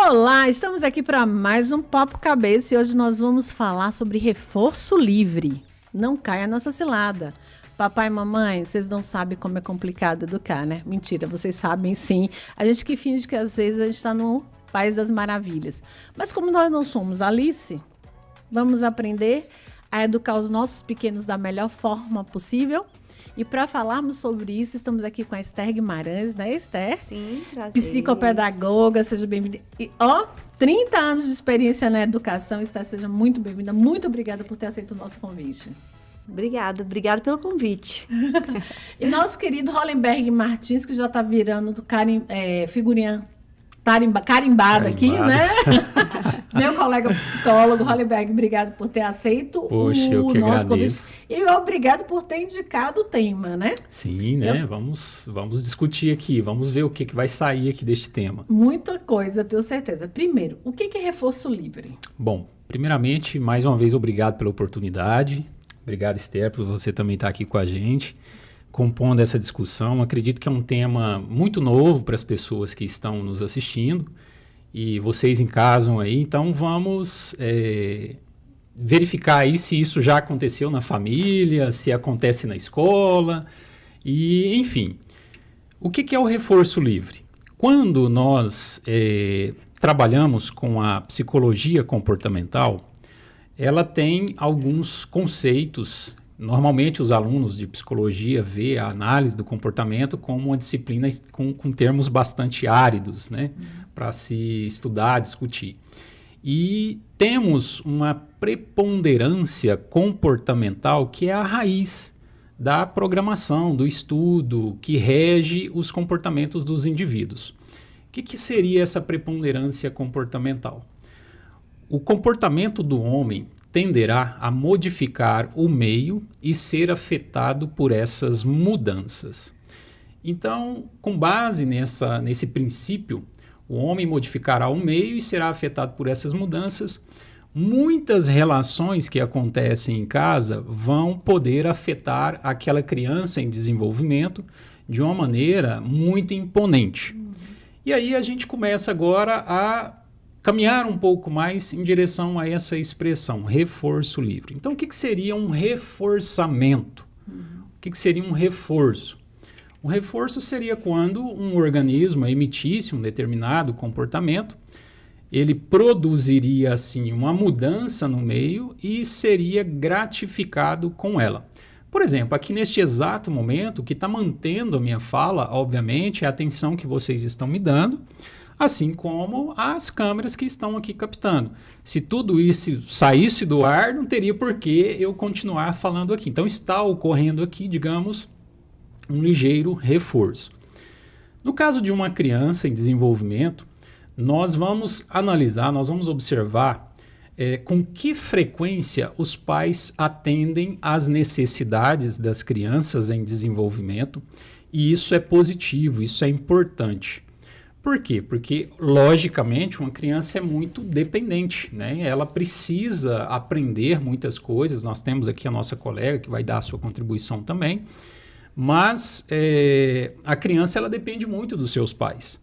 Olá, estamos aqui para mais um Papo Cabeça e hoje nós vamos falar sobre reforço livre. Não caia nessa cilada. Papai e mamãe, vocês não sabem como é complicado educar, né? Mentira, vocês sabem sim. A gente que finge que às vezes a gente está no País das Maravilhas. Mas como nós não somos Alice, vamos aprender a educar os nossos pequenos da melhor forma possível. E para falarmos sobre isso, estamos aqui com a Esther Guimarães, né, Esther? Sim, prazer. Psicopedagoga, seja bem-vinda. E, 30 anos de experiência na educação, Esther, seja muito bem-vinda. Muito obrigada por ter aceito o nosso convite. Obrigada pelo convite. E nosso querido Hollenberg Martins, que já está virando figurinha carimbada aqui, né? Meu colega psicólogo, Hollenberg, obrigado por ter aceito o nosso convite. E obrigado por ter indicado o tema, né? Sim, né? Vamos discutir aqui, vamos ver o que vai sair aqui deste tema. Muita coisa, eu tenho certeza. Primeiro, o que é reforço livre? Bom, primeiramente, mais uma vez, obrigado pela oportunidade. Obrigado, Esther, por você também estar aqui com a gente, compondo essa discussão. Acredito que é um tema muito novo para as pessoas que estão nos assistindo e vocês em casa aí. Então, vamos verificar aí se isso já aconteceu na família, se acontece na escola e, enfim. O que é o reforço livre? Quando nós trabalhamos com a psicologia comportamental, ela tem alguns conceitos. Normalmente, os alunos de psicologia vê a análise do comportamento como uma disciplina com termos bastante áridos, né, para se estudar, discutir. E temos uma preponderância comportamental que é a raiz da programação, do estudo, que rege os comportamentos dos indivíduos. O que seria essa preponderância comportamental? O comportamento do homem tenderá a modificar o meio e ser afetado por essas mudanças. Então, com base nesse princípio, o homem modificará o meio e será afetado por essas mudanças. Muitas relações que acontecem em casa vão poder afetar aquela criança em desenvolvimento de uma maneira muito imponente. E aí a gente começa agora a caminhar um pouco mais em direção a essa expressão, reforço livre. Então, o que seria um reforçamento? O que seria um reforço? Um reforço seria quando um organismo emitisse um determinado comportamento, ele produziria, assim, uma mudança no meio e seria gratificado com ela. Por exemplo, aqui neste exato momento, o que está mantendo a minha fala, obviamente, é a atenção que vocês estão me dando, assim como as câmeras que estão aqui captando. Se tudo isso saísse do ar, não teria por que eu continuar falando aqui. Então, está ocorrendo aqui, digamos, um ligeiro reforço. No caso de uma criança em desenvolvimento, nós vamos analisar, nós vamos observar com que frequência os pais atendem às necessidades das crianças em desenvolvimento, e isso é positivo, isso é importante. Por quê? Porque, logicamente, uma criança é muito dependente, né? Ela precisa aprender muitas coisas. Nós temos aqui a nossa colega que vai dar a sua contribuição também, mas a criança ela depende muito dos seus pais.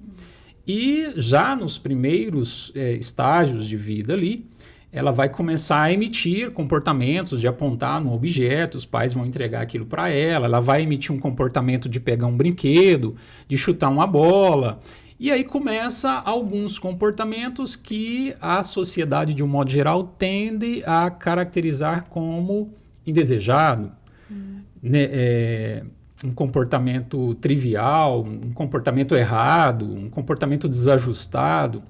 E já nos primeiros estágios de vida ali, ela vai começar a emitir comportamentos de apontar no objeto, os pais vão entregar aquilo para ela vai emitir um comportamento de pegar um brinquedo, de chutar uma bola. E aí começa alguns comportamentos que a sociedade, de um modo geral, tende a caracterizar como indesejado, né? Um comportamento trivial, um comportamento errado, um comportamento desajustado.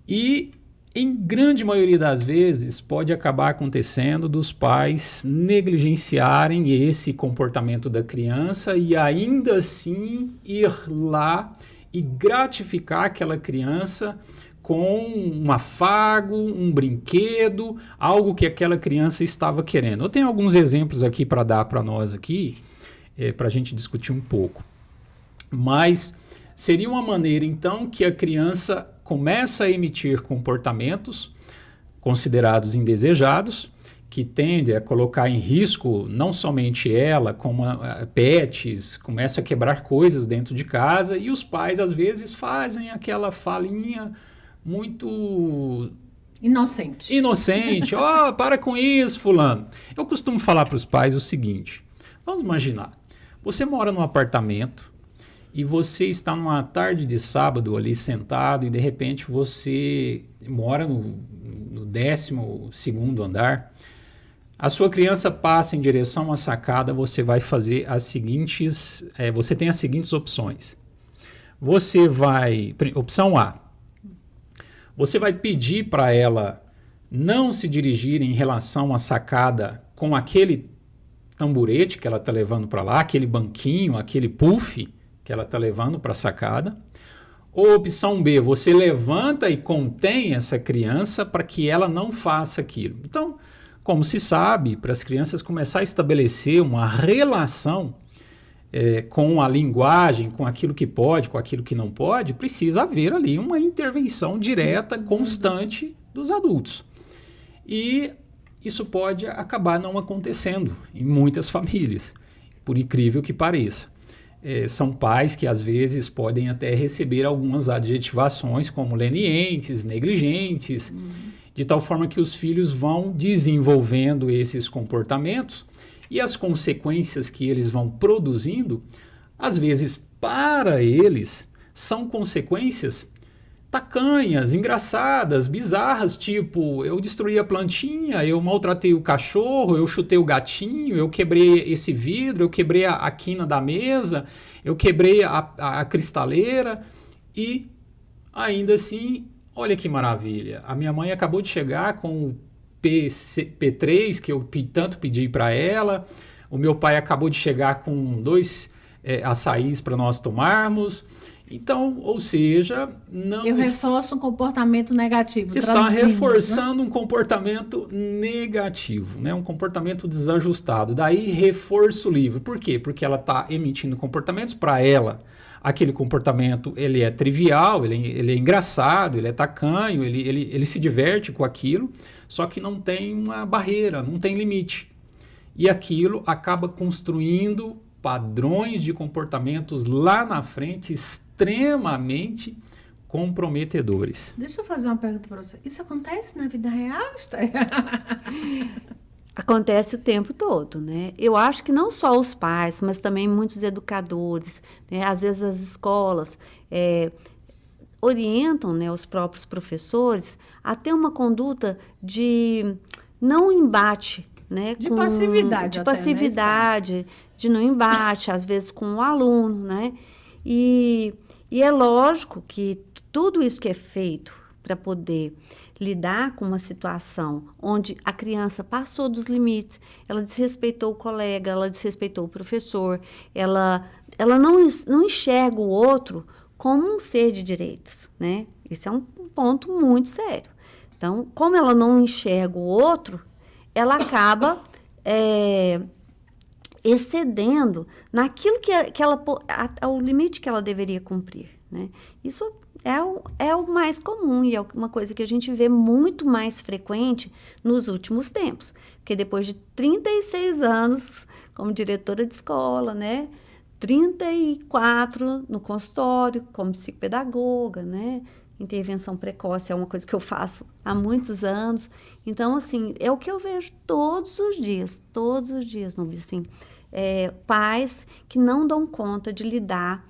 E, em grande maioria das vezes, pode acabar acontecendo dos pais negligenciarem esse comportamento da criança e ainda assim ir lá e gratificar aquela criança com um afago, um brinquedo, algo que aquela criança estava querendo. Eu tenho alguns exemplos aqui para dar para nós aqui, para a gente discutir um pouco. Mas seria uma maneira, então, que a criança começa a emitir comportamentos considerados indesejados, que tende a colocar em risco não somente ela, como pets, começa a quebrar coisas dentro de casa, e os pais às vezes fazem aquela falinha muito inocente. Ó, para com isso, fulano. Eu costumo falar para os pais o seguinte, vamos imaginar, você mora num apartamento e você está numa tarde de sábado ali sentado e de repente você mora no 12º andar. A sua criança passa em direção à sacada, você vai fazer você tem as seguintes opções. Opção A, você vai pedir para ela não se dirigir em relação à sacada com aquele tamborete que ela está levando para lá, aquele banquinho, aquele puff que ela está levando para a sacada. Ou opção B, você levanta e contém essa criança para que ela não faça aquilo. Então, como se sabe, para as crianças começar a estabelecer uma relação com a linguagem, com aquilo que pode, com aquilo que não pode, precisa haver ali uma intervenção direta, constante dos adultos. E isso pode acabar não acontecendo em muitas famílias, por incrível que pareça. São pais que às vezes podem até receber algumas adjetivações como lenientes, negligentes, de tal forma que os filhos vão desenvolvendo esses comportamentos e as consequências que eles vão produzindo, às vezes para eles, são consequências tacanhas, engraçadas, bizarras, tipo, eu destruí a plantinha, eu maltratei o cachorro, eu chutei o gatinho, eu quebrei esse vidro, eu quebrei a quina da mesa, eu quebrei a cristaleira e ainda assim, olha que maravilha, a minha mãe acabou de chegar com o P3 que eu tanto pedi para ela, o meu pai acabou de chegar com 2 açaís para nós tomarmos. Então, ou seja, não... Eu reforço um comportamento negativo. Está reforçando um comportamento negativo, né? Um comportamento desajustado. Daí, reforço livre. Por quê? Porque ela está emitindo comportamentos para ela. Aquele comportamento, ele é trivial, ele é engraçado, ele é tacanho, ele se diverte com aquilo, só que não tem uma barreira, não tem limite. E aquilo acaba construindo padrões de comportamentos lá na frente extremamente comprometedores. Deixa eu fazer uma pergunta para você. Isso acontece na vida real, Esther? Acontece o tempo todo, né? Eu acho que não só os pais, mas também muitos educadores, né? Às vezes as escolas orientam, né, os próprios professores a ter uma conduta de não embate, né? De passividade. De passividade, né? De não embate, às vezes com o aluno, né? E é lógico que tudo isso que é feito para poder lidar com uma situação onde a criança passou dos limites, ela desrespeitou o colega, ela desrespeitou o professor, ela não enxerga o outro como um ser de direitos, né? Esse é um ponto muito sério. Então, como ela não enxerga o outro, ela acaba excedendo naquilo que ela o limite que ela deveria cumprir, né? Isso é o mais comum e é uma coisa que a gente vê muito mais frequente nos últimos tempos. Porque depois de 36 anos como diretora de escola, né? 34 no consultório como psicopedagoga, né? Intervenção precoce é uma coisa que eu faço há muitos anos. Então, assim, é o que eu vejo todos os dias, Núbia, assim. Pais que não dão conta de lidar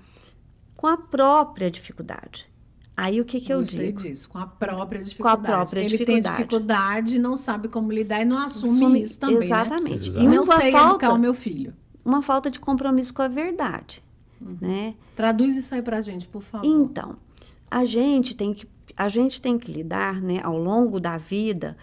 com a própria dificuldade. Aí o que eu digo? Disso, com a própria dificuldade. Com a própria Ele dificuldade. tem dificuldade, não sabe como lidar e não assume isso também, exatamente. Né? E não sei educar o meu filho. Uma falta de compromisso com a verdade, né? Traduz isso aí pra gente, por favor. Então, a gente tem que lidar, né, ao longo da vida,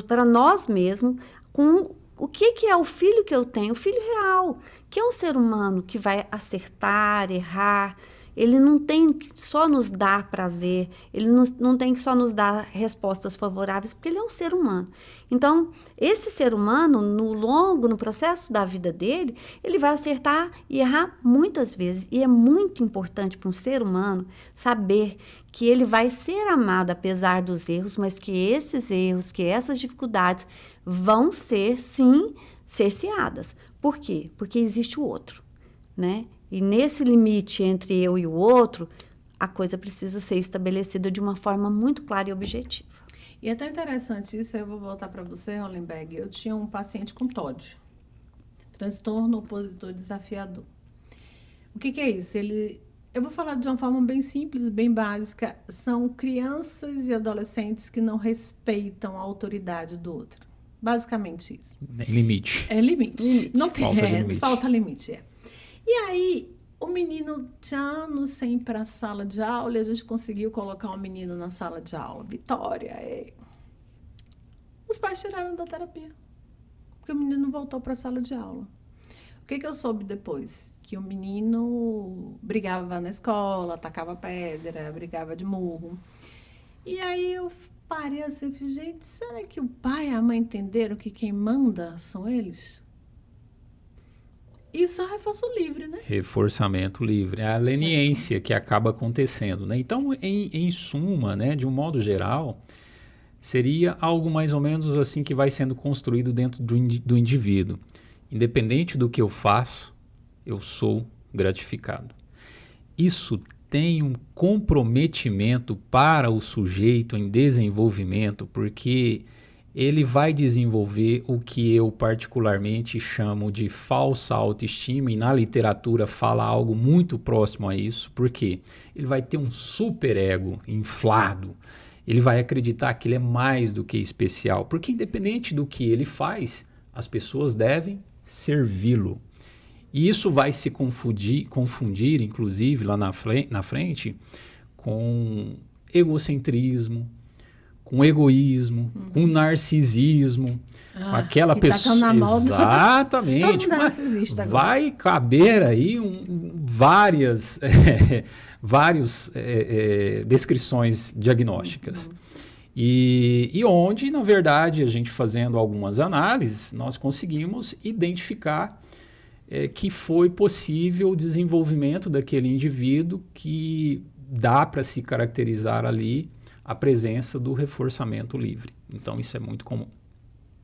para nós mesmos, com o que é o filho que eu tenho, o filho real, que é um ser humano que vai acertar, errar. ele não tem que só nos dar prazer, ele não tem que só nos dar respostas favoráveis, porque ele é um ser humano. Então, esse ser humano, no processo da vida dele, ele vai acertar e errar muitas vezes. E é muito importante para um ser humano saber que ele vai ser amado apesar dos erros, mas que esses erros, que essas dificuldades vão ser, sim, cerceadas. Por quê? Porque existe o outro, né? E nesse limite entre eu e o outro, a coisa precisa ser estabelecida de uma forma muito clara e objetiva. E é tão interessante isso, eu vou voltar para você, Hollenberg. Eu tinha um paciente com TOD, transtorno opositor desafiador. O que é isso? Eu vou falar de uma forma bem simples, bem básica. São crianças e adolescentes que não respeitam a autoridade do outro. Basicamente isso. Limite. É limite. Não tem, Falta limite. Falta limite, é. E aí, o menino tinha anos sem ir para a sala de aula e a gente conseguiu colocar um menino na sala de aula. Vitória, Os pais tiraram da terapia, porque o menino voltou para a sala de aula. O que eu soube depois? Que o menino brigava na escola, atacava pedra, brigava de murro. E aí eu parei assim, gente, será que o pai e a mãe entenderam que quem manda são eles? Isso é reforço livre, né? Reforçamento livre. É a leniência que acaba acontecendo, né? Então, em suma, né, de um modo geral, seria algo mais ou menos assim que vai sendo construído dentro do indivíduo. Independente do que eu faço, eu sou gratificado. Isso tem um comprometimento para o sujeito em desenvolvimento, porque ele vai desenvolver o que eu particularmente chamo de falsa autoestima, e na literatura fala algo muito próximo a isso, porque ele vai ter um superego inflado, ele vai acreditar que ele é mais do que especial, porque independente do que ele faz, as pessoas devem servi-lo. E isso vai se confundir, inclusive, lá na frente, com egocentrismo, com egoísmo, com narcisismo, com aquela pessoa... Tá na moda. Exatamente. Todo narcisista agora. Vai caber aí várias descrições diagnósticas. E onde, na verdade, a gente fazendo algumas análises, nós conseguimos identificar que foi possível o desenvolvimento daquele indivíduo, que dá para se caracterizar ali a presença do reforçamento livre. Então, isso é muito comum.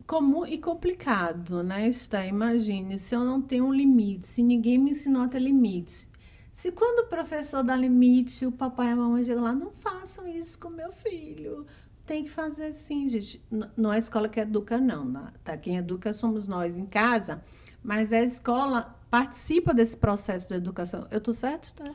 Comum e complicado, né, Esther? Imagine, se eu não tenho um limite, se ninguém me ensinou a ter limites. Se quando o professor dá limite, o papai e a mamãe chegam lá, não façam isso com meu filho. Tem que fazer assim, gente. Não é a escola que educa, não. Tá? Quem educa somos nós em casa, mas a escola participa desse processo de educação. Eu estou certo, Esther?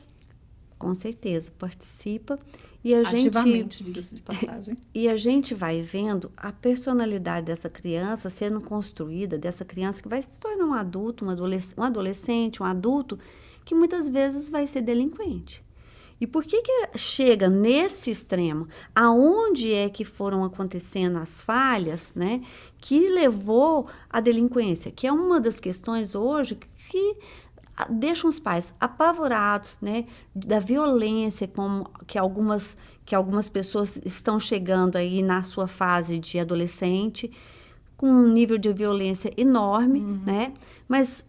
Com certeza, participa. E a ativamente, diga-se de passagem. E a gente vai vendo a personalidade dessa criança sendo construída, dessa criança que vai se tornar um adulto, um adolescente, um adulto, que muitas vezes vai ser delinquente. E por que chega nesse extremo? Aonde é que foram acontecendo as falhas, né, que levou à delinquência? Que é uma das questões hoje que deixam os pais apavorados, né, da violência que algumas pessoas estão chegando aí na sua fase de adolescente, com um nível de violência enorme, né? Mas,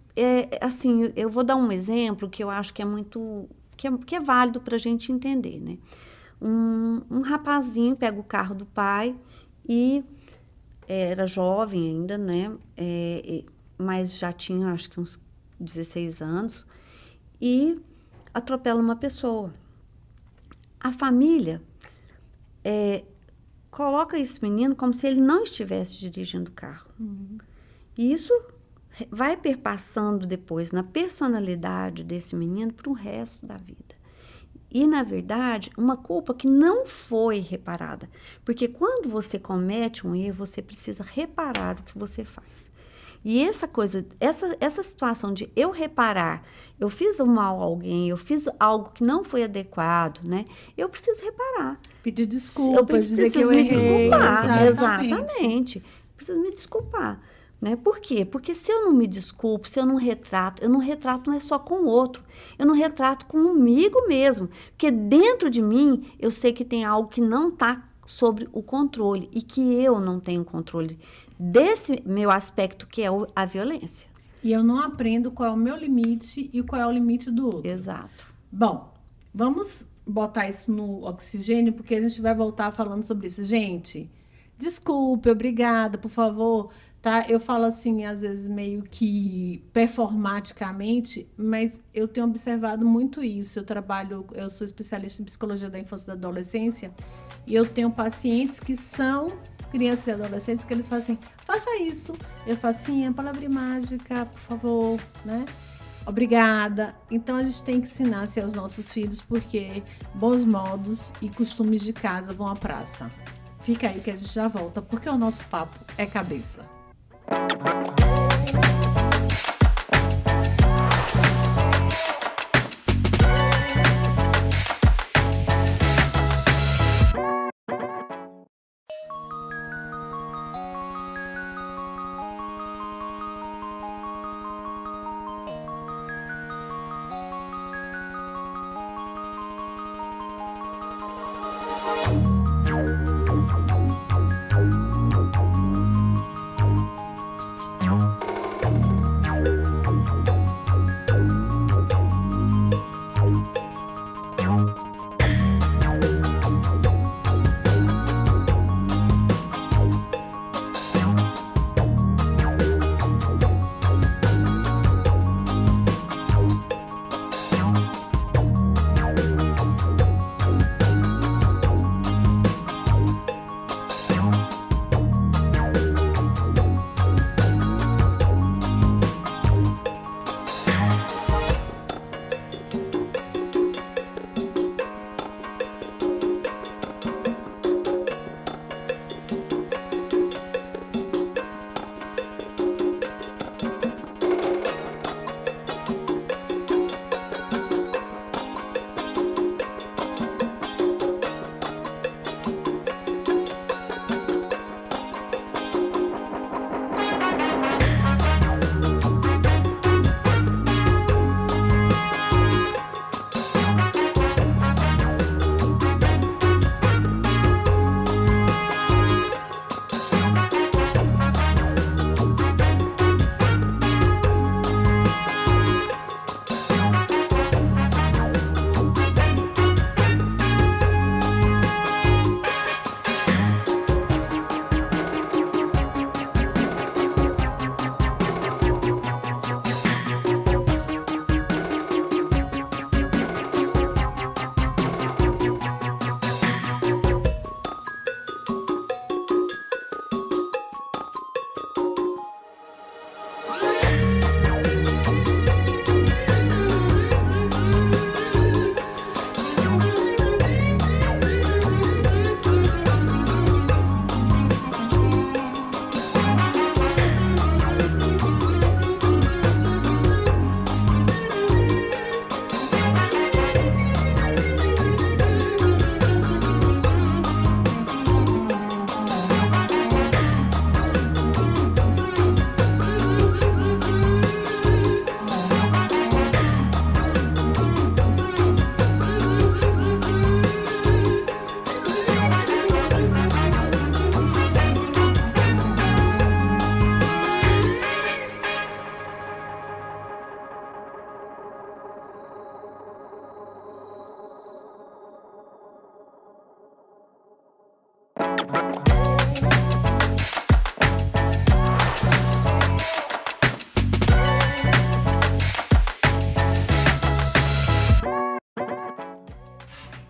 assim, eu vou dar um exemplo que eu acho que é muito... que é válido para a gente entender, né? Um rapazinho pega o carro do pai e era jovem ainda, né? Mas já tinha, acho que uns 16 anos, e atropela uma pessoa. A família coloca esse menino como se ele não estivesse dirigindo o carro. E isso vai perpassando depois na personalidade desse menino para o resto da vida. E, na verdade, uma culpa que não foi reparada. Porque quando você comete um erro, você precisa reparar o que você faz. E essa situação de eu reparar, eu fiz um mal a alguém, eu fiz algo que não foi adequado, né? Eu preciso reparar. Pedir desculpas, dizer que eu me errei. desculpar. Exatamente. Preciso me desculpar. Né? Por quê? Porque se eu não me desculpo, se eu não retrato não é só com o outro, eu não retrato comigo mesmo. Porque dentro de mim, eu sei que tem algo que não está sobre o controle e que eu não tenho controle desse meu aspecto que é a violência. E eu não aprendo qual é o meu limite e qual é o limite do outro. Exato. Bom, vamos botar isso no oxigênio, porque a gente vai voltar falando sobre isso. Gente, desculpe, obrigada, por favor, tá? Eu falo assim, às vezes, meio que performaticamente, mas eu tenho observado muito isso. Eu sou especialista em psicologia da infância e da adolescência, e eu tenho pacientes que são crianças e adolescentes que eles falam assim, faça isso. Eu faço assim, a palavra mágica, por favor, né? Obrigada. Então, a gente tem que ensinar-se aos nossos filhos, porque bons modos e costumes de casa vão à praça. Fica aí que a gente já volta, porque o nosso papo é cabeça.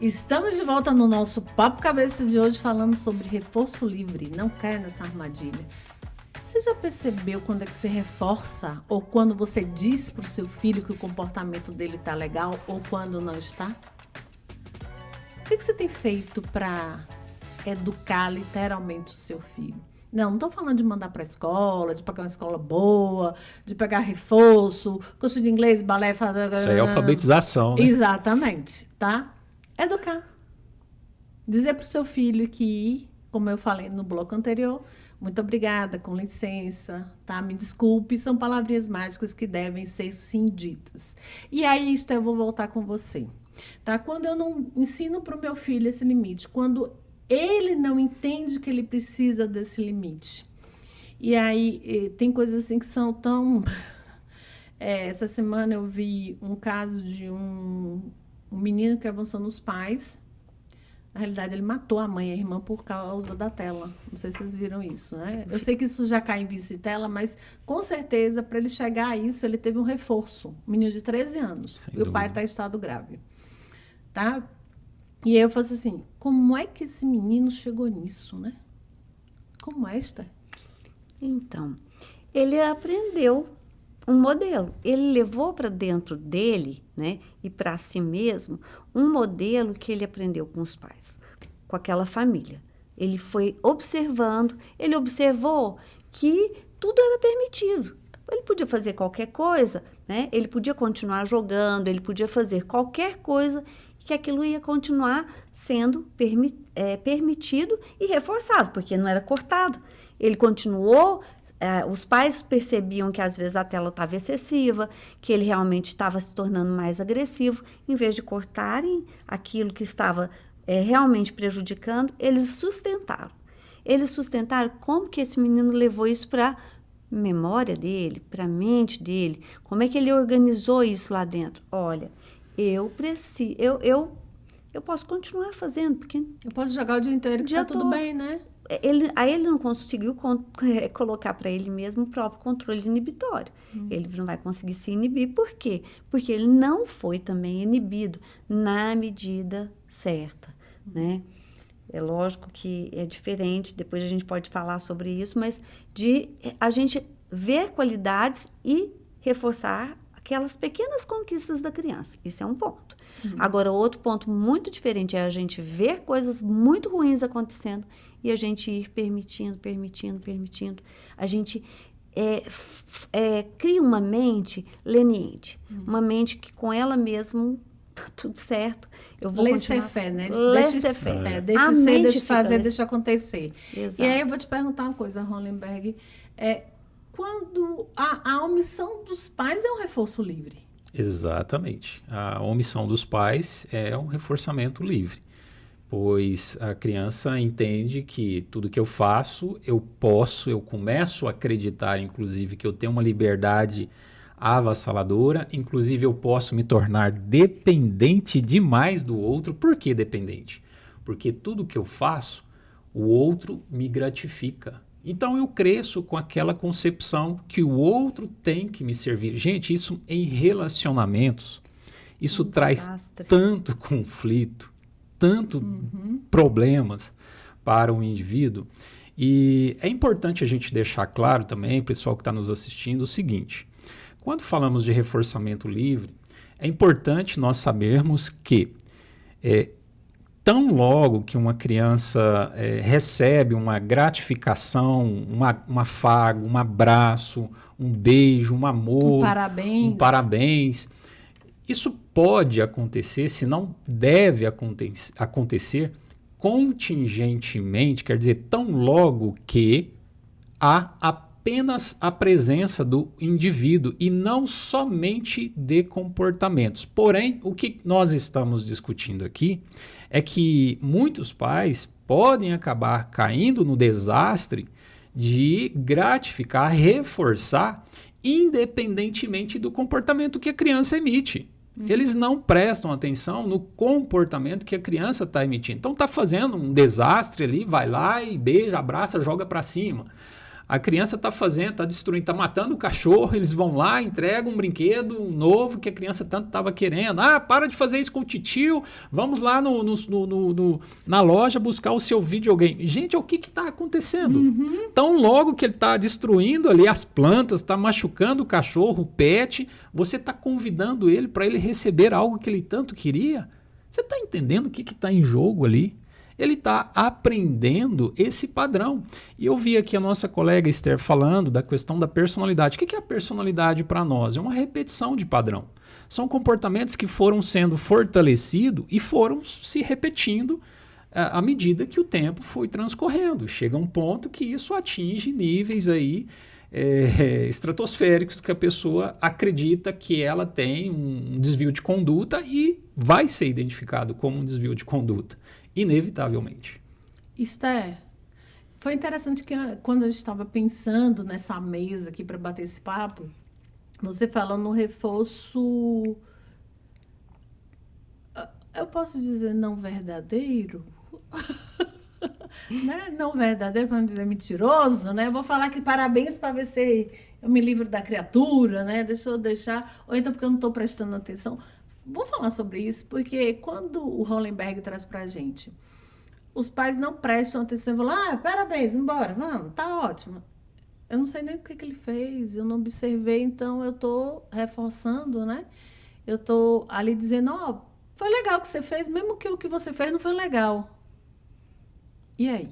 Estamos de volta no nosso Papo Cabeça de hoje falando sobre reforço livre. Não caia nessa armadilha. Você já percebeu quando é que você reforça ou quando você diz para o seu filho que o comportamento dele está legal ou quando não está? O que você tem feito para educar literalmente o seu filho? Não estou falando de mandar para a escola, de pagar uma escola boa, de pegar reforço, curso de inglês, balé... Isso aí é alfabetização, né? Exatamente, tá? Educar. Dizer para o seu filho que, como eu falei no bloco anterior, Muito obrigada, com licença, tá? Me desculpe, são palavrinhas mágicas que devem ser sim ditas. E aí, Esther, eu vou voltar com você, tá? Quando eu não ensino para o meu filho esse limite, quando ele não entende que ele precisa desse limite. E aí, tem coisas assim que são tão... essa semana eu vi um caso de um menino que avançou nos pais. Na realidade, ele matou a mãe e a irmã por causa da tela. Não sei se vocês viram isso, né? Eu sei que isso já cai em vício de tela, mas com certeza, para ele chegar a isso, ele teve um reforço. Um menino de 13 anos. Sem e o pai dúvida. está em estado grave. Tá? E aí eu falei assim, como é que esse menino chegou nisso, né? Como é, Esther? Então, ele aprendeu um modelo. Ele levou para dentro dele, né, e para si mesmo, um modelo que ele aprendeu com os pais, com aquela família. Ele foi observando, ele observou que tudo era permitido. Ele podia fazer qualquer coisa, né? Ele podia continuar jogando, ele podia fazer qualquer coisa, que aquilo ia continuar sendo permitido e reforçado, porque não era cortado. Ele continuou. Os pais percebiam que às vezes a tela estava excessiva, que ele realmente estava se tornando mais agressivo. Em vez de cortarem aquilo que estava realmente prejudicando, eles sustentaram. Eles sustentaram como que esse menino levou isso para a memória dele, para a mente dele, como é que ele organizou isso lá dentro. Olha, eu posso continuar fazendo, porque... Eu posso jogar o dia inteiro, que tá tudo bem, né? Aí ele não conseguiu colocar para ele mesmo o próprio controle inibitório. Ele não vai conseguir se inibir. Por quê? Porque ele não foi também inibido na medida certa, né? É lógico que é diferente, depois a gente pode falar sobre isso, mas de a gente ver qualidades e reforçar aquelas pequenas conquistas da criança. Isso é um ponto. Agora, outro ponto muito diferente é a gente ver coisas muito ruins acontecendo e a gente ir permitindo. A gente cria uma mente leniente, uma mente que com ela mesmo tá tudo certo. Eu vou continuar. Laissez-faire, né? Laissez-faire. Deixa A ser, mente deixa fica fazer, deixa acontecer. Exato. E aí eu vou te perguntar uma coisa, Hollenberg. Quando a omissão dos pais é um reforço livre? Exatamente. A omissão dos pais é um reforçamento livre, pois a criança entende que tudo que eu faço, eu começo a acreditar, inclusive, que eu tenho uma liberdade avassaladora, inclusive eu posso me tornar dependente demais do outro. Por que dependente? Porque tudo que eu faço, o outro me gratifica. Então eu cresço com aquela concepção que o outro tem que me servir. Gente, isso em relacionamentos, isso traz tanto conflito, tanto problemas para o indivíduo. E é importante a gente deixar claro também, pessoal que está nos assistindo, o seguinte: quando falamos de reforçamento livre, é importante nós sabermos que tão logo que uma criança recebe uma gratificação, um afago, um abraço, um beijo, um amor, um parabéns, isso pode acontecer, se não deve acontecer contingentemente, quer dizer, tão logo que há apenas a presença do indivíduo e não somente de comportamentos. Porém, o que nós estamos discutindo aqui é que muitos pais podem acabar caindo no desastre de gratificar, reforçar, independentemente do comportamento que a criança emite. Eles não prestam atenção no comportamento que a criança está emitindo. Então está fazendo um desastre ali, vai lá e beija, abraça, joga para cima. A criança está destruindo, está matando o cachorro, eles vão lá, entregam um brinquedo novo que a criança tanto estava querendo. Ah, para de fazer isso com o titio, vamos lá na loja buscar o seu videogame. Gente, o que está acontecendo? Tão logo que ele está destruindo ali as plantas, está machucando o cachorro, o pet, você está convidando ele para ele receber algo que ele tanto queria? Você está entendendo o que está em jogo ali? Ele está aprendendo esse padrão. E eu vi aqui a nossa colega Esther falando da questão da personalidade. O que é a personalidade para nós? É uma repetição de padrão. São comportamentos que foram sendo fortalecidos e foram se repetindo à medida que o tempo foi transcorrendo. Chega um ponto que isso atinge níveis aí estratosféricos, que a pessoa acredita que ela tem um desvio de conduta e vai ser identificado como um desvio de conduta, inevitavelmente. Esther, foi interessante que quando a gente estava pensando nessa mesa aqui para bater esse papo, você falou no reforço, eu posso dizer não verdadeiro? Né? Não verdadeiro, para não dizer mentiroso, né? Eu vou falar que parabéns para ver se eu me livro da criatura, né? Deixa eu deixar, ou então porque eu não estou prestando atenção. Vou falar sobre isso, porque quando o Hollenberg traz para a gente, os pais não prestam atenção, vão lá, parabéns, embora, vamos, tá ótimo. Eu não sei nem o que ele fez, eu não observei, então eu estou reforçando, né? Eu estou ali dizendo, ó, foi legal o que você fez, mesmo que o que você fez não foi legal. E aí?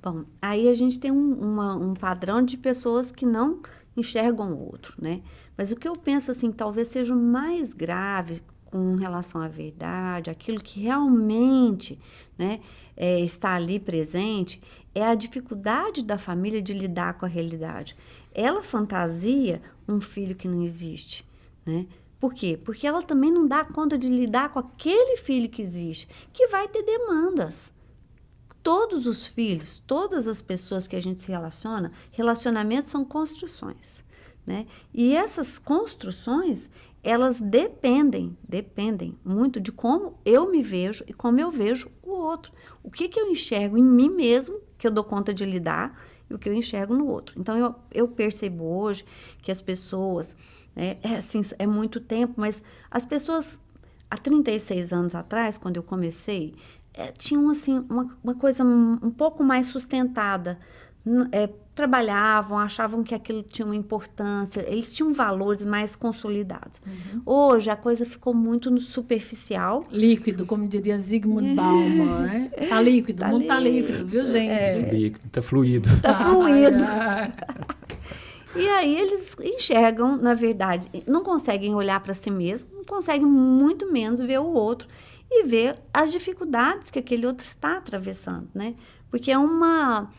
Bom, aí a gente tem um padrão de pessoas que não enxergam o outro, né? Mas o que eu penso, assim, talvez seja o mais grave com relação à verdade, aquilo que realmente, né, está ali presente, é a dificuldade da família de lidar com a realidade. Ela fantasia um filho que não existe, né? Por quê? Porque ela também não dá conta de lidar com aquele filho que existe, que vai ter demandas. Todos os filhos, todas as pessoas que a gente se relaciona, relacionamentos são construções, né? E essas construções, elas dependem muito de como eu me vejo e como eu vejo o outro. O que eu enxergo em mim mesmo, que eu dou conta de lidar, e o que eu enxergo no outro. Então, eu percebo hoje que as pessoas, né, assim, é muito tempo, mas as pessoas, há 36 anos atrás, quando eu comecei, tinham, assim, uma coisa um pouco mais sustentada. Trabalhavam, achavam que aquilo tinha uma importância, eles tinham valores mais consolidados. Uhum. Hoje, a coisa ficou muito superficial. Líquido, como diria Zygmunt Bauman, né? Tá líquido, o mundo tá líquido, viu, gente? Líquido, tá fluido. Tá fluido. E aí eles enxergam, na verdade, não conseguem olhar para si mesmo, não conseguem muito menos ver o outro e ver as dificuldades que aquele outro está atravessando, né? Porque é uma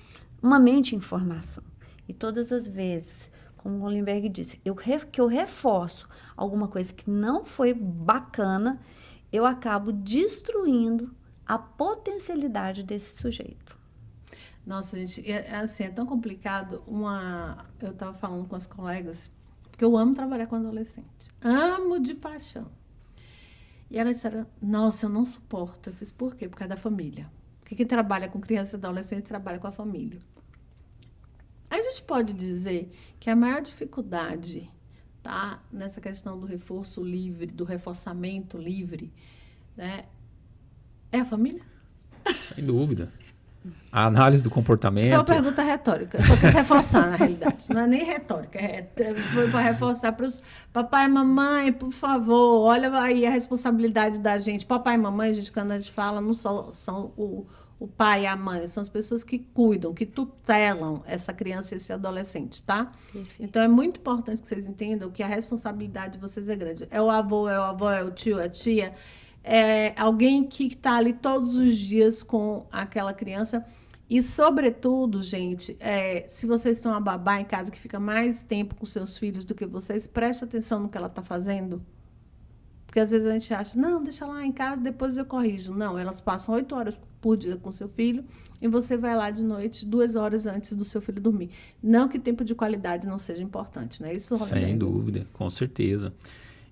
mente em formação. E todas as vezes, como o Hollenberg disse, que eu reforço alguma coisa que não foi bacana, eu acabo destruindo a potencialidade desse sujeito. Nossa, gente, assim, é tão complicado. Eu estava falando com as colegas, porque eu amo trabalhar com adolescente. Amo de paixão. E elas disseram, nossa, eu não suporto. Eu fiz, por quê? Por causa da família. Porque quem trabalha com criança e adolescente trabalha com a família. A gente pode dizer que a maior dificuldade, tá, nessa questão do reforço livre, do reforçamento livre, né, é a família? Sem dúvida. A análise do comportamento... Foi uma pergunta retórica. Eu só quis reforçar, na realidade. Não é nem retórica. Foi para reforçar para os papai e mamãe, por favor, olha aí a responsabilidade da gente. Papai e mamãe, gente, quando a gente fala, não são o pai e a mãe, são as pessoas que cuidam, que tutelam essa criança e esse adolescente, tá? Perfeito. Então, é muito importante que vocês entendam que a responsabilidade de vocês é grande. É o avô, é o tio, é a tia... É alguém que está ali todos os dias com aquela criança. E, sobretudo, gente, se vocês estão a babá em casa que fica mais tempo com seus filhos do que vocês, preste atenção no que ela está fazendo. Porque, às vezes, a gente acha, não, deixa lá em casa, depois eu corrijo. Não, elas passam 8 horas por dia com seu filho e você vai lá de noite 2 horas antes do seu filho dormir. Não que tempo de qualidade não seja importante, não é isso, Hollenberg? Sem dúvida, com certeza.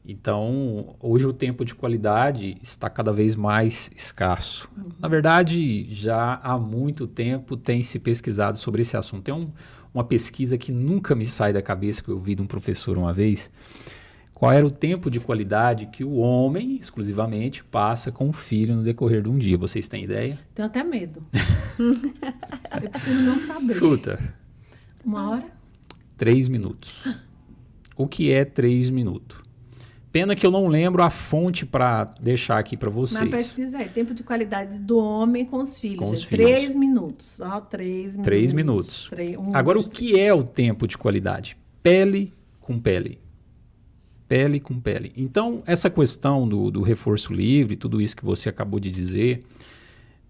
Então, hoje o tempo de qualidade está cada vez mais escasso. Uhum. Na verdade, já há muito tempo tem se pesquisado sobre esse assunto. Tem uma pesquisa que nunca me sai da cabeça, que eu ouvi de um professor uma vez. Qual era o tempo de qualidade que o homem, exclusivamente, passa com o filho no decorrer de um dia? Vocês têm ideia? Tenho até medo. Eu prefiro não saber. Chuta. 1 hora? 3 minutos. O que é 3 minutos? Pena que eu não lembro a fonte para deixar aqui para vocês. Mas pesquisei. Tempo de qualidade do homem com os filhos. Com os filhos. 3 minutos. Ó, 3 minutos. 3 minutos. Agora, o que é o tempo de qualidade? Pele com pele. Pele com pele. Então, essa questão do reforço livre, tudo isso que você acabou de dizer,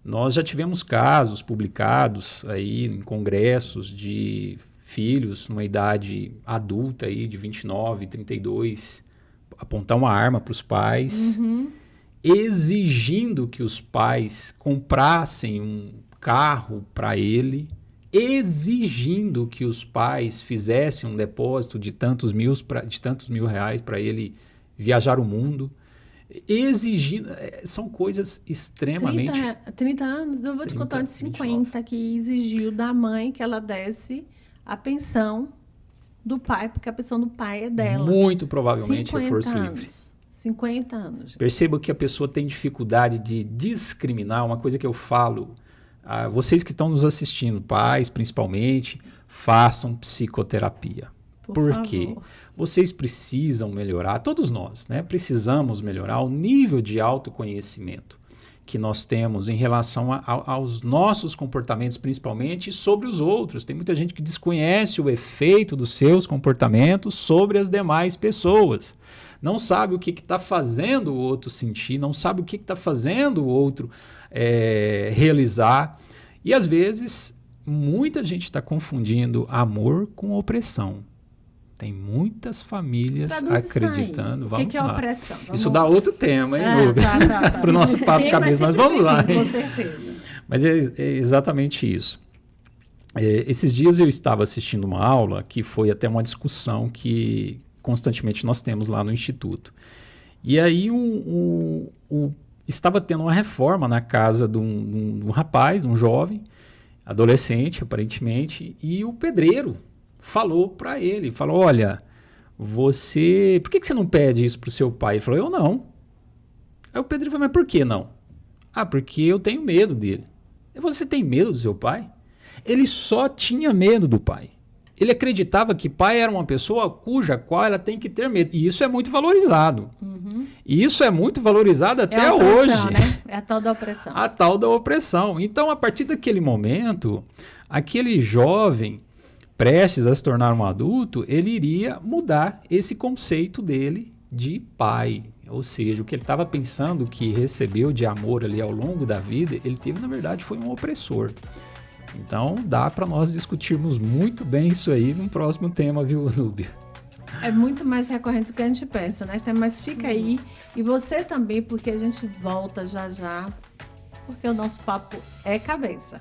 Nós já tivemos casos publicados aí em congressos de filhos numa idade adulta aí de 29, 32, apontar uma arma para os pais, exigindo que os pais comprassem um carro para ele, exigindo que os pais fizessem um depósito de tantos mil reais para ele viajar o mundo. Exigindo, são coisas extremamente... 30 anos, eu vou te contar de 50, 29. Que exigiu da mãe que ela desse a pensão do pai, porque a pensão do pai é dela. Muito provavelmente reforço livre. 50 anos. Perceba que a pessoa tem dificuldade de discriminar, uma coisa que eu falo, vocês que estão nos assistindo, pais principalmente, façam psicoterapia. Por quê? Vocês precisam melhorar, todos nós, né? Precisamos melhorar o nível de autoconhecimento que nós temos em relação aos nossos comportamentos, principalmente sobre os outros. Tem muita gente que desconhece o efeito dos seus comportamentos sobre as demais pessoas. Não sabe o que está fazendo o outro sentir, não sabe o que está fazendo o outro realizar. E, às vezes, muita gente está confundindo amor com opressão. Tem muitas famílias acreditando. O que é opressão? Isso dá outro tema, hein, Nubia? Para o nosso papo cabeça, mas vamos lá. Com certeza. Mas é exatamente isso. Esses dias eu estava assistindo uma aula que foi até uma discussão que constantemente nós temos lá no Instituto. E aí estava tendo uma reforma na casa de um rapaz, de um jovem, adolescente aparentemente, e o pedreiro falou para ele, olha, por que você não pede isso pro seu pai? Ele falou, eu não. Aí o pedreiro falou, mas por que não? Porque eu tenho medo dele. Você tem medo do seu pai? Ele só tinha medo do pai. Ele acreditava que pai era uma pessoa cuja qual ela tem que ter medo. E isso é muito valorizado. E isso é muito valorizado até a opressão, hoje. Né? É a tal da opressão. A tal da opressão. Então, a partir daquele momento, aquele jovem prestes a se tornar um adulto, ele iria mudar esse conceito dele de pai. Ou seja, o que ele estava pensando que recebeu de amor ali ao longo da vida, ele teve, na verdade, foi um opressor. Então, dá para nós discutirmos muito bem isso aí num próximo tema, viu, Núbia? É muito mais recorrente do que a gente pensa, né? Mas fica aí. E você também, porque a gente volta já, porque o nosso papo é cabeça.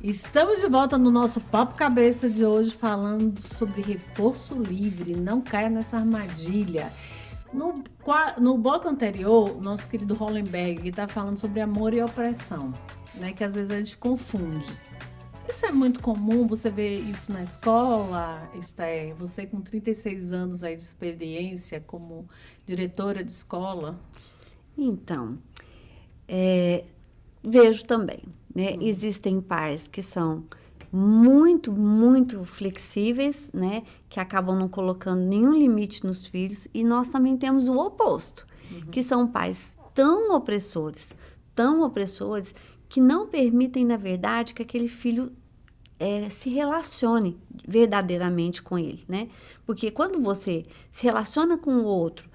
Estamos de volta no nosso Papo Cabeça de hoje falando sobre reforço livre. Não caia nessa armadilha. No bloco anterior, nosso querido Hollenberg está falando sobre amor e opressão, né? Que às vezes a gente confunde. Isso é muito comum, você vê isso na escola, Esther? Você com 36 anos aí de experiência como diretora de escola. Então, vejo também, né? Existem pais que são muito, muito flexíveis, né? Que acabam não colocando nenhum limite nos filhos. E nós também temos o oposto, que são pais tão opressores, que não permitem, na verdade, que aquele filho se relacione verdadeiramente com ele, né? Porque quando você se relaciona com o outro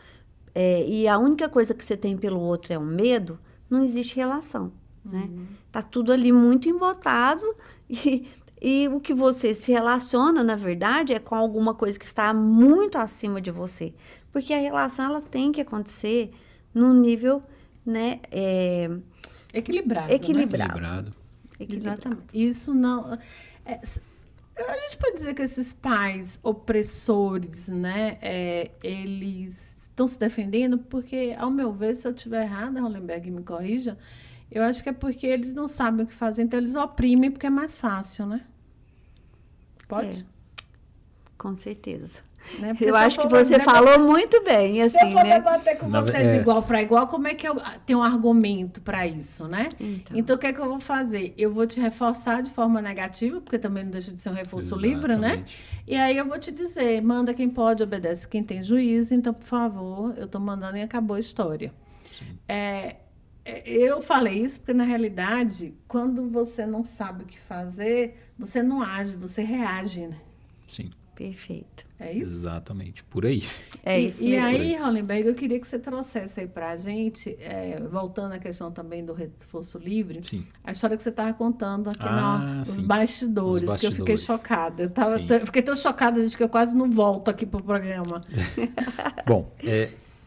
e a única coisa que você tem pelo outro é o medo, não existe relação, né? Tá tudo ali muito embotado e o que você se relaciona, na verdade, é com alguma coisa que está muito acima de você. Porque a relação, ela tem que acontecer num nível, né, Equilibrado. Equilibrado. Exatamente. Isso não... a gente pode dizer que esses pais opressores, né, eles estão se defendendo porque, ao meu ver, se eu estiver errada, Hollenberg me corrija, eu acho que é porque eles não sabem o que fazer, então eles oprimem porque é mais fácil, né? Pode? Com certeza. Né? Eu acho que você falou muito bem, assim, se eu for né? debater com você de igual para igual, como é que eu tenho um argumento para isso, né? Então, o que é que eu vou fazer? Eu vou te reforçar de forma negativa, porque também não deixa de ser um reforço livre, né? E aí eu vou te dizer, manda quem pode, obedece quem tem juízo, então, por favor, eu tô mandando e acabou a história. Eu falei isso porque, na realidade, quando você não sabe o que fazer, você não age, você reage, né? Sim. Perfeito. É isso? Exatamente, por aí. É isso E mesmo. aí, Hollenberg, eu queria que você trouxesse aí pra gente, voltando à questão também do reforço livre, Sim. a história que você estava contando aqui nos sim. bastidores, que eu fiquei chocada. Fiquei tão chocada, gente, que eu quase não volto aqui pro programa. Bom,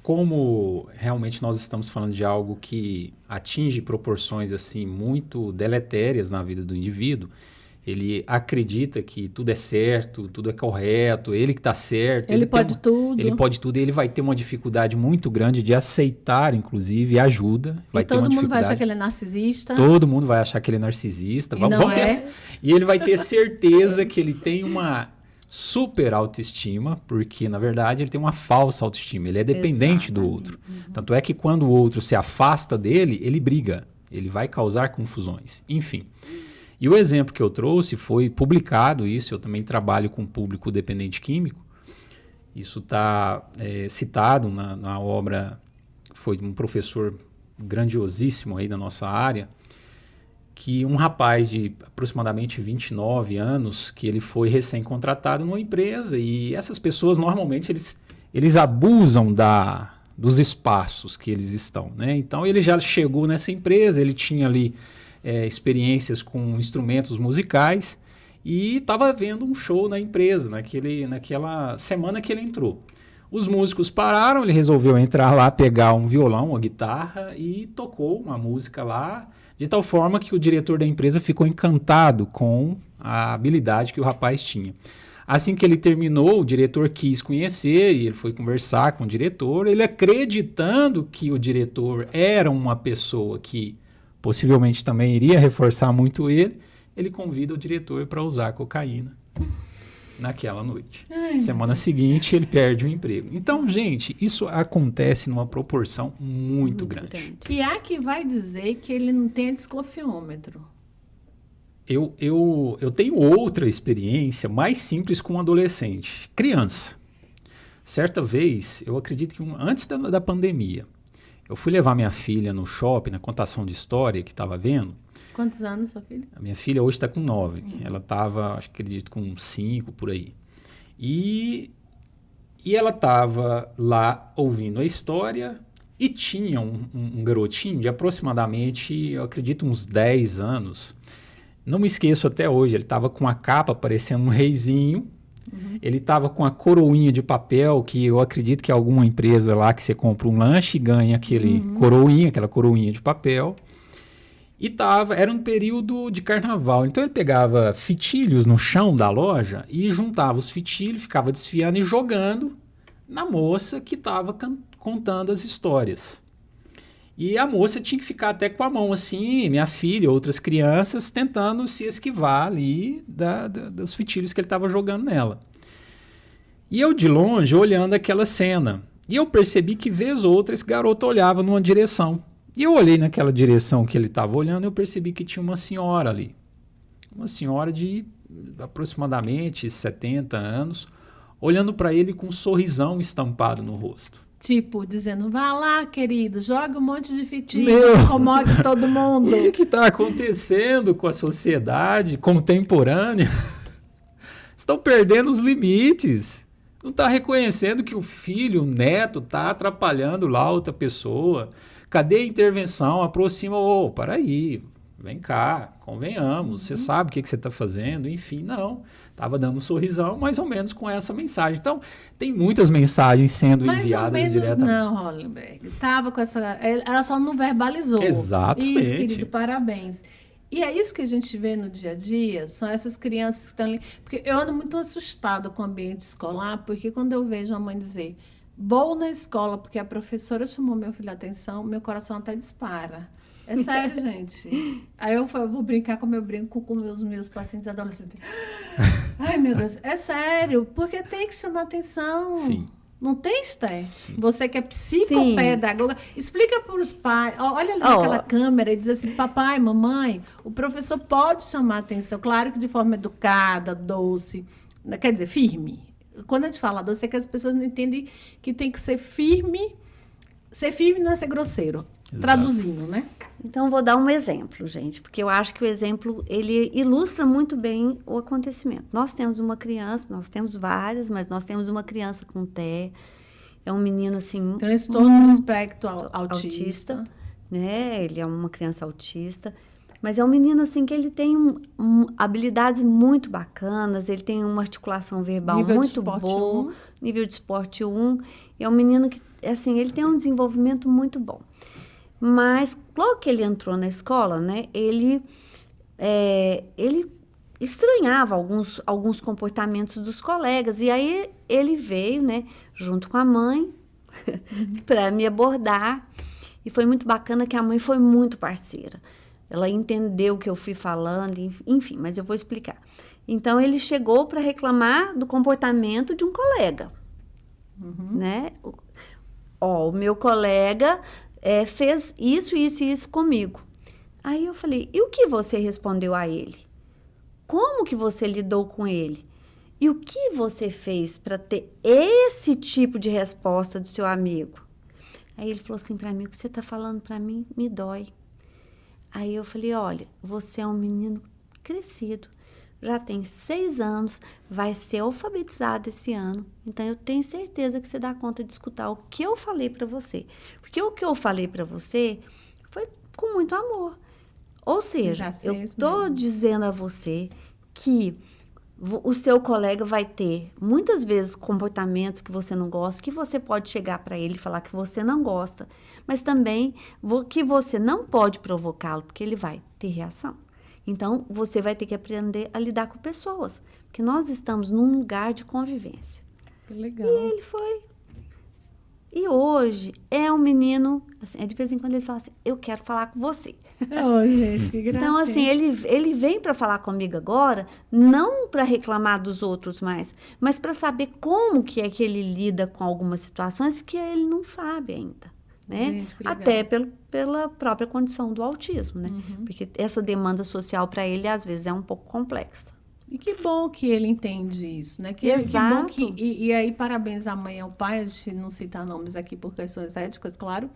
como realmente nós estamos falando de algo que atinge proporções assim muito deletérias na vida do indivíduo, ele acredita que tudo é certo, tudo é correto, ele que está certo. Ele pode tudo. Ele pode tudo e ele vai ter uma dificuldade muito grande de aceitar, inclusive, ajuda. E todo mundo vai achar que ele é narcisista. Todo mundo vai achar que ele é narcisista. E ele vai ter certeza que ele tem uma super autoestima, porque, na verdade, ele tem uma falsa autoestima. Ele é dependente do outro. Tanto é que quando o outro se afasta dele, ele briga. Ele vai causar confusões. Enfim. E o exemplo que eu trouxe foi publicado isso, eu também trabalho com público dependente químico. Isso está citado na obra, foi um professor grandiosíssimo aí da nossa área, que um rapaz de aproximadamente 29 anos, que ele foi recém-contratado numa empresa, e essas pessoas normalmente eles abusam dos espaços que eles estão, né? Então ele já chegou nessa empresa, ele tinha ali experiências com instrumentos musicais e estava vendo um show na empresa, naquela semana que ele entrou. Os músicos pararam, ele resolveu entrar lá, pegar um violão, uma guitarra e tocou uma música lá, de tal forma que o diretor da empresa ficou encantado com a habilidade que o rapaz tinha. Assim que ele terminou, o diretor quis conhecer e ele foi conversar com o diretor, ele acreditando que o diretor era uma pessoa que possivelmente também iria reforçar muito ele convida o diretor para usar cocaína naquela noite. Semana seguinte, ele perde o emprego. Então, gente, isso acontece numa proporção muito grande. Que há que vai dizer que ele não tem desconfiômetro. Eu tenho outra experiência mais simples com um adolescente, criança. Certa vez, eu acredito que antes da pandemia, eu fui levar minha filha no shopping, na contação de história que estava vendo. Quantos anos, sua filha? A minha filha hoje está com 9. Ela estava, acredito, com 5, por aí. E ela estava lá ouvindo a história e tinha um garotinho de aproximadamente, eu acredito, uns 10 anos. Não me esqueço até hoje, ele estava com a capa parecendo um reizinho. Ele estava com a coroinha de papel, que eu acredito que é alguma empresa lá que você compra um lanche e ganha aquela coroinha de papel. E era um período de carnaval. Então ele pegava fitilhos no chão da loja e juntava os fitilhos, ficava desfiando e jogando na moça que estava contando as histórias. E a moça tinha que ficar até com a mão assim, minha filha, outras crianças, tentando se esquivar ali dos fitilhos que ele estava jogando nela. E eu de longe, olhando aquela cena, e eu percebi que vez ou outra esse garoto olhava numa direção. E eu olhei naquela direção que ele estava olhando e eu percebi que tinha uma senhora ali. Uma senhora de aproximadamente 70 anos, olhando para ele com um sorrisão estampado no rosto. Tipo, dizendo, vá lá, querido, joga um monte de fitinhos, incomode todo mundo. O que está acontecendo com a sociedade contemporânea? Estão perdendo os limites. Não está reconhecendo que o filho, o neto, está atrapalhando lá outra pessoa. Cadê a intervenção? Aproxima, para aí, vem cá, convenhamos, você sabe o que você está fazendo, enfim, não. Estava dando um sorrisão, mais ou menos com essa mensagem. Então, tem muitas mensagens sendo enviadas diretamente. Não, Hollenberg. Estava com essa... Ela só não verbalizou. Exatamente. Isso, querido, parabéns. E é isso que a gente vê no dia a dia, são essas crianças que estão ali... Porque eu ando muito assustada com o ambiente escolar, porque quando eu vejo a mãe dizer... Vou na escola porque a professora chamou meu filho a atenção, meu coração até dispara. É sério, gente. Aí eu vou brincar como eu brinco com os meus pacientes adolescentes. Ai, meu Deus, é sério, porque tem que chamar atenção. Sim. Não tem, Esther? Você que é psicopedagoga, explica para os pais, olha ali naquela câmera e diz assim, papai, mamãe, o professor pode chamar atenção, claro que de forma educada, doce, quer dizer, firme. Quando a gente fala doce, é que as pessoas não entendem que tem que ser firme. Ser firme não é ser grosseiro. Exato. Traduzindo, né? Então, vou dar um exemplo, gente, porque eu acho que o exemplo, ele ilustra muito bem o acontecimento. Nós temos uma criança, nós temos várias, mas nós temos uma criança com TEA, é um menino, assim... Transtorno do espectro autista. Né? Ele é uma criança autista, mas é um menino, assim, que ele tem habilidades muito bacanas, ele tem uma articulação verbal nível muito boa, nível de esporte 1, é um menino que, assim, ele tem um desenvolvimento muito bom. Mas, logo que ele entrou na escola, né, ele estranhava alguns comportamentos dos colegas. E aí, ele veio, né, junto com a mãe, para me abordar. E foi muito bacana que a mãe foi muito parceira. Ela entendeu o que eu fui falando, enfim, mas eu vou explicar. Então, ele chegou para reclamar do comportamento de um colega, né? O meu colega... fez isso, isso e isso comigo. Aí eu falei, e o que você respondeu a ele? Como que você lidou com ele? E o que você fez para ter esse tipo de resposta do seu amigo? Aí ele falou assim para mim, o que você está falando para mim me dói. Aí eu falei, olha, você é um menino crescido, já tem 6 anos, vai ser alfabetizado esse ano. Então, eu tenho certeza que você dá conta de escutar o que eu falei para você. Porque o que eu falei para você foi com muito amor. Ou seja, eu estou dizendo a você que o seu colega vai ter, muitas vezes, comportamentos que você não gosta, que você pode chegar para ele e falar que você não gosta, mas também que você não pode provocá-lo, porque ele vai ter reação. Então, você vai ter que aprender a lidar com pessoas, porque nós estamos num lugar de convivência. Que legal. E ele foi. E hoje é um menino, assim, de vez em quando ele fala assim, eu quero falar com você. Oh, gente, que gracinha. Então, assim, ele vem para falar comigo agora, não para reclamar dos outros mais, mas para saber como que é que ele lida com algumas situações que ele não sabe ainda. Né? Gente, até pela própria condição do autismo, né? Porque essa demanda social para ele, às vezes, é um pouco complexa. E que bom que ele entende isso, né? Exato. Que bom e aí, parabéns à mãe e ao pai, a gente não citar nomes aqui por questões éticas, claro,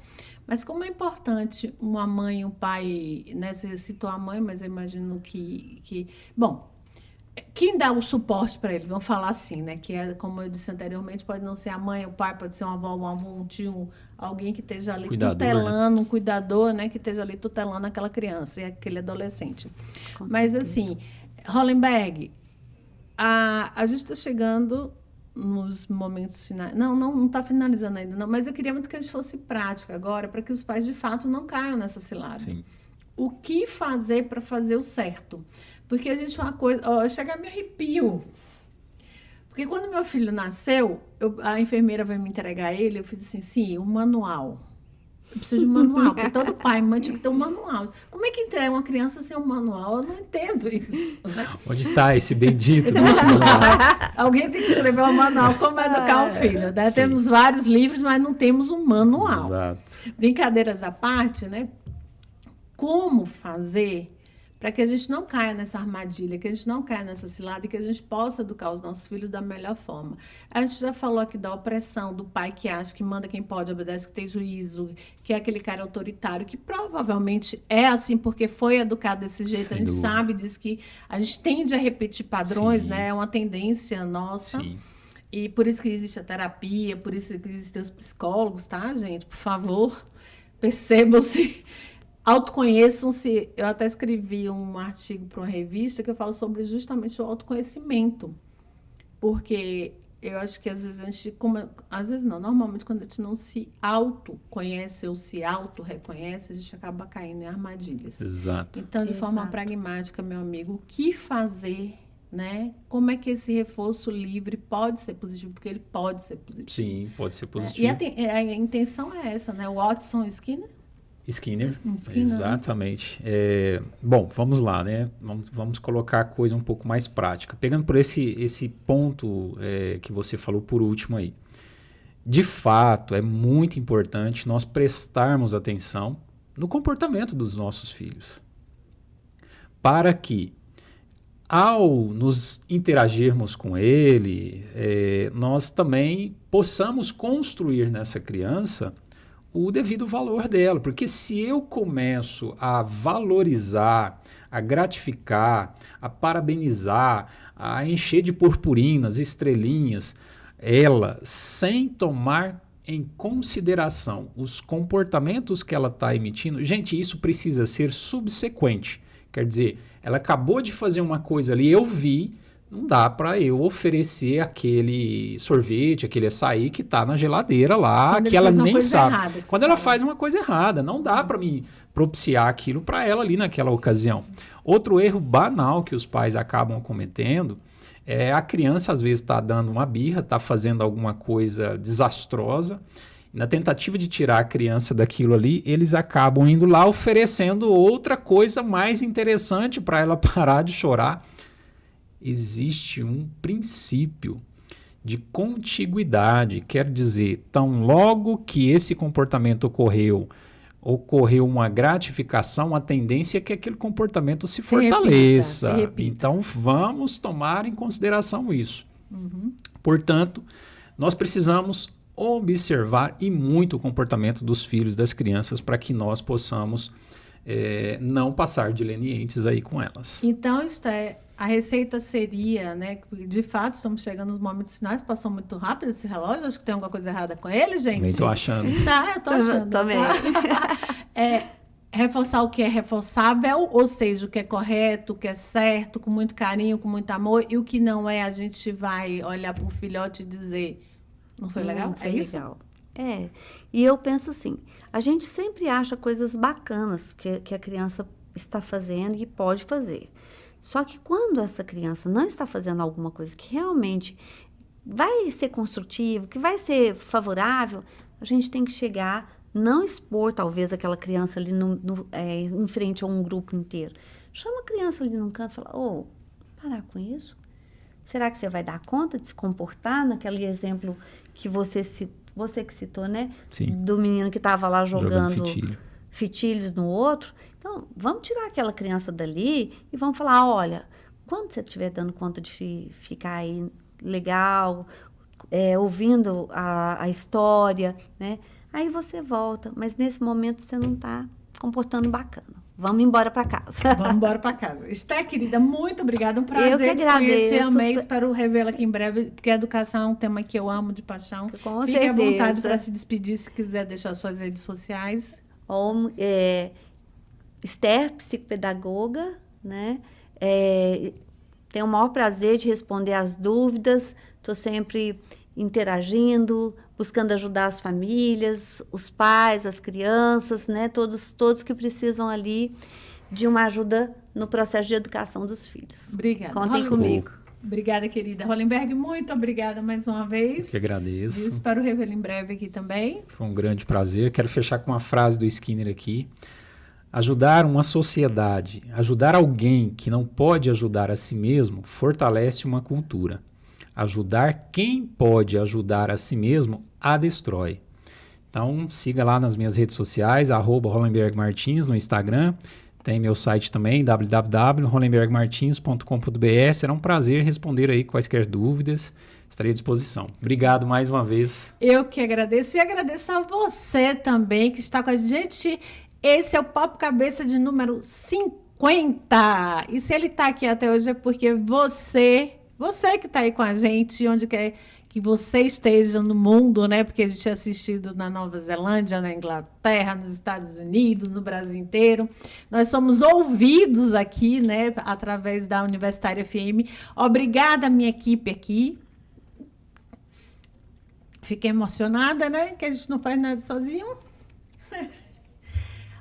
mas como é importante uma mãe e um pai, né? Você citou a mãe, mas eu imagino que... Bom, quem dá o suporte para ele, vamos falar assim, né? Que é, como eu disse anteriormente, pode não ser a mãe, o pai, pode ser uma avó, um avô, um tio, alguém que esteja ali tutelando, né? Um cuidador, né? Que esteja ali tutelando aquela criança e aquele adolescente. Mas, assim, Hollenberg, a gente está chegando nos momentos finais. Não está finalizando ainda, não. Mas eu queria muito que a gente fosse prático agora, para que os pais, de fato, não caiam nessa cilada. Sim. o que fazer para fazer o certo. Porque a gente uma coisa, eu chego a me arrepio. Porque quando meu filho nasceu, a enfermeira veio me entregar ele, eu fiz assim, sim, o manual. Eu preciso de um manual, porque todo pai e mãe tinha que ter um manual. Como é que entrega uma criança sem um manual? Eu não entendo isso, né? Onde está esse bendito desse manual? Alguém tem que escrever um manual como educar um filho, né? Sim. Temos vários livros, mas não temos um manual. Exato. Brincadeiras à parte, né? Como fazer para que a gente não caia nessa armadilha, que a gente não caia nessa cilada e que a gente possa educar os nossos filhos da melhor forma. A gente já falou aqui da opressão, do pai que acha que manda quem pode, obedece que tem juízo, que é aquele cara autoritário, que provavelmente é assim porque foi educado desse jeito. Sem a gente dúvida. sabe, diz que a gente tende a repetir padrões, Sim. né? É uma tendência nossa. Sim. E por isso que existe a terapia, por isso que existem os psicólogos, tá, gente? Por favor, percebam-se. Autoconheçam-se. Eu até escrevi um artigo para uma revista que eu falo sobre justamente o autoconhecimento. Porque eu acho que às vezes a gente... às vezes não, normalmente quando a gente não se autoconhece ou se auto-reconhece, a gente acaba caindo em armadilhas. Exato. Então, de forma Exato. pragmática, meu amigo, o que fazer, né? Como é que esse reforço livre pode ser positivo? Porque ele pode ser positivo. Sim, pode ser Né? positivo. E a intenção é essa, né? O Watson Skinner. Skinner, Skinner, exatamente. Bom, vamos lá, né? Vamos colocar a coisa um pouco mais prática. Pegando por esse ponto que você falou por último aí. De fato, é muito importante nós prestarmos atenção no comportamento dos nossos filhos. Para que, ao nos interagirmos com ele, nós também possamos construir nessa criança o devido valor dela, porque se eu começo a valorizar, a gratificar, a parabenizar, a encher de purpurinas, estrelinhas, ela, sem tomar em consideração os comportamentos que ela está emitindo, gente, isso precisa ser subsequente. Quer dizer, ela acabou de fazer uma coisa ali, eu vi, não dá para eu oferecer aquele sorvete, aquele açaí que está na geladeira lá, Quando que ele ela faz uma nem coisa sabe. errada, que você Quando ela fala. faz uma coisa errada, não dá para me propiciar aquilo para ela ali naquela ocasião. Outro erro banal que os pais acabam cometendo é a criança às vezes está dando uma birra, está fazendo alguma coisa desastrosa. Na tentativa de tirar a criança daquilo ali, eles acabam indo lá oferecendo outra coisa mais interessante para ela parar de chorar. Existe um princípio de contiguidade, quer dizer, tão logo que esse comportamento ocorreu uma gratificação, a tendência é que aquele comportamento se fortaleça. se repita. Então, vamos tomar em consideração isso. Portanto, nós precisamos observar e muito o comportamento dos filhos, das crianças, para que nós possamos não passar de lenientes aí com elas. Então, Esther, a receita seria, né? De fato, estamos chegando nos momentos finais, passou muito rápido esse relógio. Acho que tem alguma coisa errada com ele, gente. Também estou achando. Tá, eu tô achando. Também. Reforçar o que é reforçável, ou seja, o que é correto, o que é certo, com muito carinho, com muito amor, e o que não é, a gente vai olhar para o filhote e dizer, não foi legal? Não foi é isso? legal. E eu penso assim, a gente sempre acha coisas bacanas que a criança está fazendo e pode fazer. Só que quando essa criança não está fazendo alguma coisa que realmente vai ser construtivo, que vai ser favorável, a gente tem que chegar, não expor talvez aquela criança ali em frente a um grupo inteiro. Chama a criança ali num canto e fala, parar com isso? Será que você vai dar conta de se comportar naquele exemplo que você que citou, né? Sim. Do menino que estava lá jogando fitilho. fitilhos no outro. Então, vamos tirar aquela criança dali e vamos falar, olha, quando você estiver dando conta de ficar aí legal, ouvindo a história, né? Aí você volta, mas nesse momento você não está comportando bacana. Vamos embora para casa. Vamos embora para casa. Esther, querida, muito obrigada. Um prazer Eu que te conhecer. agradeço. Amei, espero revê-la aqui em breve, porque a educação é um tema que eu amo de paixão. Com Fique à vontade certeza. para se despedir, se quiser deixar suas redes sociais. Esther, psicopedagoga, né? Tenho o maior prazer de responder as dúvidas. Estou sempre interagindo, buscando ajudar as famílias, os pais, as crianças, né? Todos que precisam ali de uma ajuda no processo de educação dos filhos. Obrigada. Contem comigo. Obrigada, querida Hollenberg. Muito obrigada mais uma vez. Eu que agradeço. Eu espero revê-la em breve aqui também. Foi um grande prazer. Quero fechar com uma frase do Skinner aqui. Ajudar uma sociedade, ajudar alguém que não pode ajudar a si mesmo, fortalece uma cultura. Ajudar quem pode ajudar a si mesmo, a destrói. Então, siga lá nas minhas redes sociais, @HollenbergMartins no Instagram. Tem meu site também, www.hollenbergmartins.com.br. Será um prazer responder aí quaisquer dúvidas. Estarei à disposição. Obrigado mais uma vez. Eu que agradeço e agradeço a você também que está com a gente. Esse é o Papo Cabeça de número 50. E se ele está aqui até hoje é porque você que está aí com a gente, onde quer que você esteja no mundo, né? Porque a gente é assistido na Nova Zelândia, na Inglaterra, nos Estados Unidos, no Brasil inteiro. Nós somos ouvidos aqui, né? Através da Universitária FM. Obrigada, minha equipe aqui. Fiquei emocionada, né? Que a gente não faz nada sozinho.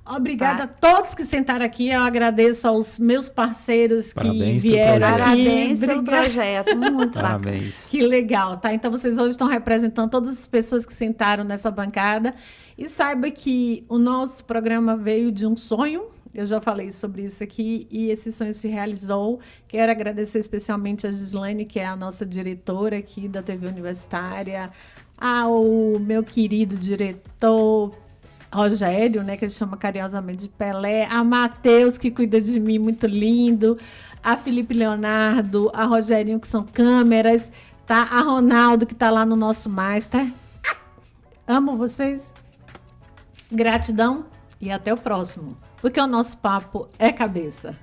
Obrigada a todos que sentaram aqui. Eu agradeço aos meus parceiros Parabéns que vieram aqui. Parabéns pelo projeto, muito bacana. Parabéns. Que legal, tá? Então vocês hoje estão representando todas as pessoas que sentaram nessa bancada. E saiba que o nosso programa veio de um sonho. Eu já falei sobre isso aqui e esse sonho se realizou. Quero agradecer especialmente a Gislaine, que é a nossa diretora aqui da TV Universitária, ao meu querido diretor Rogério, né, que a gente chama carinhosamente de Pelé, a Matheus, que cuida de mim, muito lindo, a Felipe Leonardo, a Rogerinho, que são câmeras, tá? A Ronaldo, que está lá no nosso Master. Amo vocês. Gratidão e até o próximo, porque o nosso papo é cabeça.